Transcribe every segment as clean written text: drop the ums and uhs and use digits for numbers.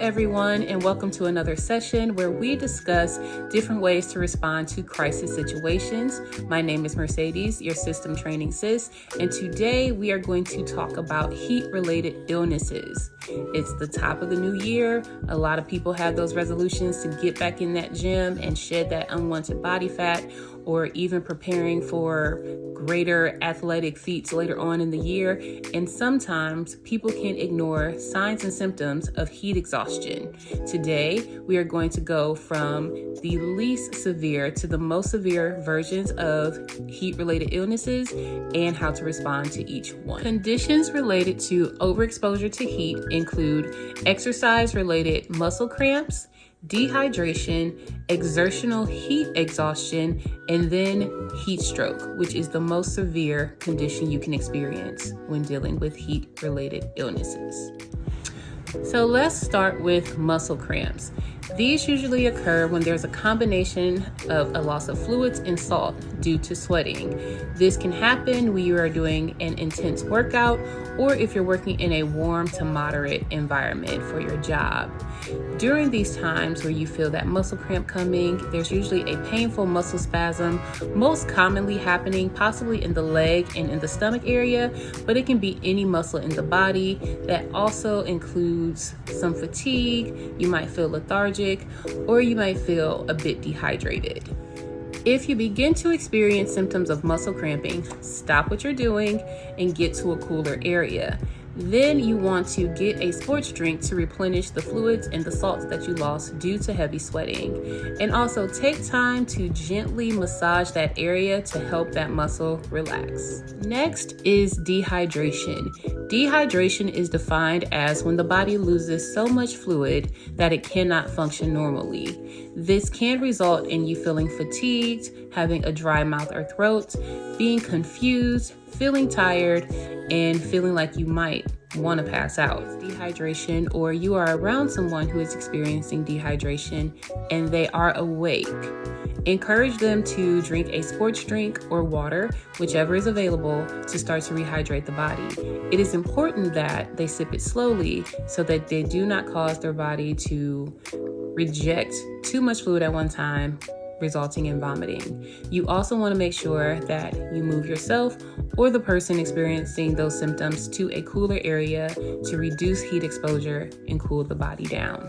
everyone, and welcome to another session where we discuss different ways to respond to crisis situations. My name is Mercedes, your system training sis, and today we are going to talk about heat-related illnesses. It's the top of the new year. A lot of people have those resolutions to get back in that gym and shed that unwanted body fat, or even preparing for greater athletic feats later on in the year. And sometimes people can ignore signs and symptoms of heat exhaustion. Today, we are going to go from the least severe to the most severe versions of heat-related illnesses and how to respond to each one. Conditions related to overexposure to heat include exercise-related muscle cramps, dehydration, exertional heat exhaustion, and then heat stroke, which is the most severe condition you can experience when dealing with heat-related illnesses. So let's start with muscle cramps. These usually occur when there's a combination of a loss of fluids and salt due to sweating. This can happen when you are doing an intense workout or if you're working in a warm to moderate environment for your job. During these times where you feel that muscle cramp coming, there's usually a painful muscle spasm, most commonly happening possibly in the leg and in the stomach area, but it can be any muscle in the body. That also includes some fatigue. You might feel lethargic, or you might feel a bit dehydrated. If you begin to experience symptoms of muscle cramping, stop what you're doing and get to a cooler area. Then you want to get a sports drink to replenish the fluids and the salts that you lost due to heavy sweating. And also take time to gently massage that area to help that muscle relax. Next is dehydration. Dehydration is defined as when the body loses so much fluid that it cannot function normally. This can result in you feeling fatigued, having a dry mouth or throat, being confused, feeling tired, and feeling like you might want to pass out. Dehydration, or you are around someone who is experiencing dehydration and they are awake. Encourage them to drink a sports drink or water, whichever is available, to start to rehydrate the body. It is important that they sip it slowly so that they do not cause their body to reject too much fluid at one time, resulting in vomiting. You also want to make sure that you move yourself or the person experiencing those symptoms to a cooler area to reduce heat exposure and cool the body down.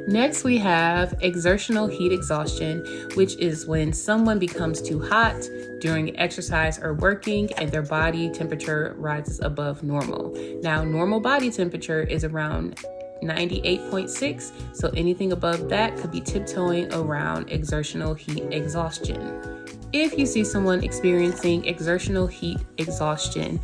Next, we have exertional heat exhaustion, which is when someone becomes too hot during exercise or working and their body temperature rises above normal. Now, normal body temperature is around 98.6, so anything above that could be tiptoeing around exertional heat exhaustion. If you see someone experiencing exertional heat exhaustion,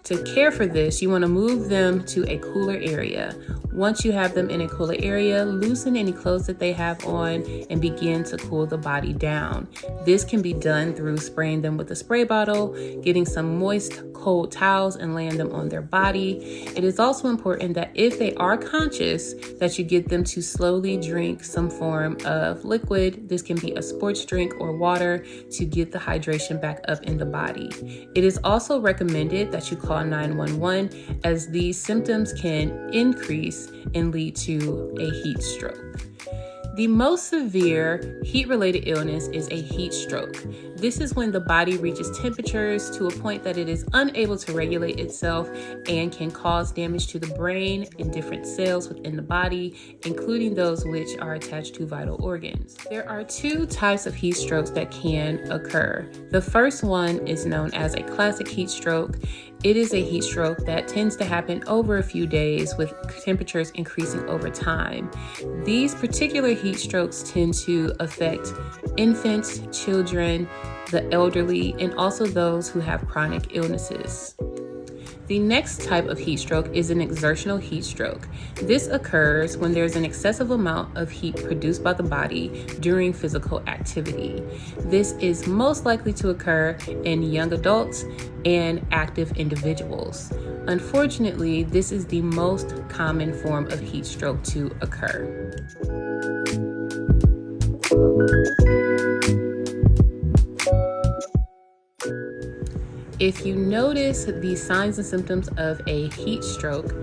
to care for this, you want to move them to a cooler area. Once you have them in a cooler area, loosen any clothes that they have on and begin to cool the body down. This can be done through spraying them with a spray bottle, getting some moist, cold towels and laying them on their body. It is also important that if they are conscious, that you get them to slowly drink some form of liquid. This can be a sports drink or water to get the hydration back up in the body. It is also recommended that you call 911 as these symptoms can increase and lead to a heat stroke. The most severe heat-related illness is a heat stroke. This is when the body reaches temperatures to a point that it is unable to regulate itself and can cause damage to the brain and different cells within the body, including those which are attached to vital organs. There are two types of heat strokes that can occur. The first one is known as a classic heat stroke. It is a heat stroke that tends to happen over a few days with temperatures increasing over time. These particular heat strokes tend to affect infants, children, the elderly, and also those who have chronic illnesses. The next type of heat stroke is an exertional heat stroke. This occurs when there's an excessive amount of heat produced by the body during physical activity. This is most likely to occur in young adults and active individuals. Unfortunately, this is the most common form of heat stroke to occur. If you notice the signs and symptoms of a heat stroke,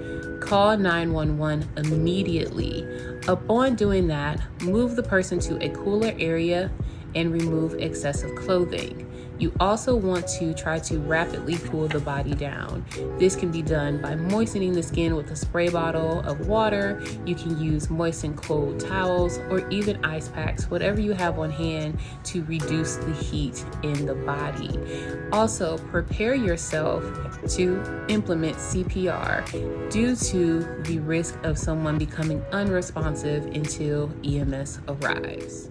call 911 immediately. Upon doing that, move the person to a cooler area and remove excessive clothing. You also want to try to rapidly cool the body down. This can be done by moistening the skin with a spray bottle of water. You can use moist and cold towels or even ice packs, whatever you have on hand to reduce the heat in the body. Also, prepare yourself to implement CPR due to the risk of someone becoming unresponsive until EMS arrives.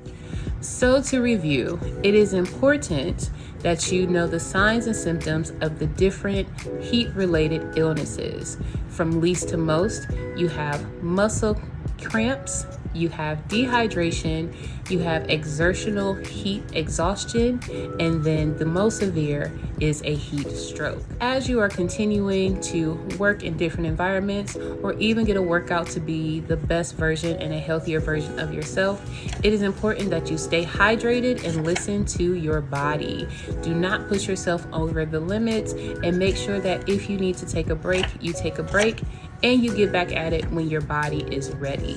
So to review, it is important that you know the signs and symptoms of the different heat-related illnesses. From least to most, you have muscle cramps, you have dehydration, you have exertional heat exhaustion, and then the most severe is a heat stroke. As you are continuing to work in different environments or even get a workout to be the best version and a healthier version of yourself, it is important that you stay hydrated and listen to your body. Do not push yourself over the limits, and make sure that if you need to take a break, you take a break and you get back at it when your body is ready.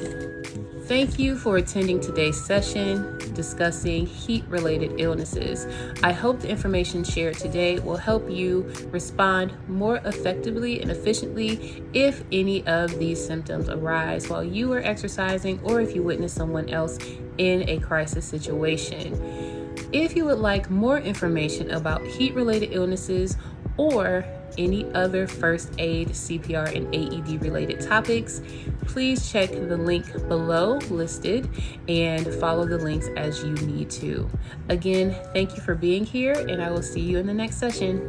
Thank you for attending today's session discussing heat-related illnesses. I hope the information shared today will help you respond more effectively and efficiently if any of these symptoms arise while you are exercising or if you witness someone else in a crisis situation. If you would like more information about heat-related illnesses or any other first aid, CPR, and AED related topics, please check the link below listed and follow the links as you need to. Again, thank you for being here, and I will see you in the next session.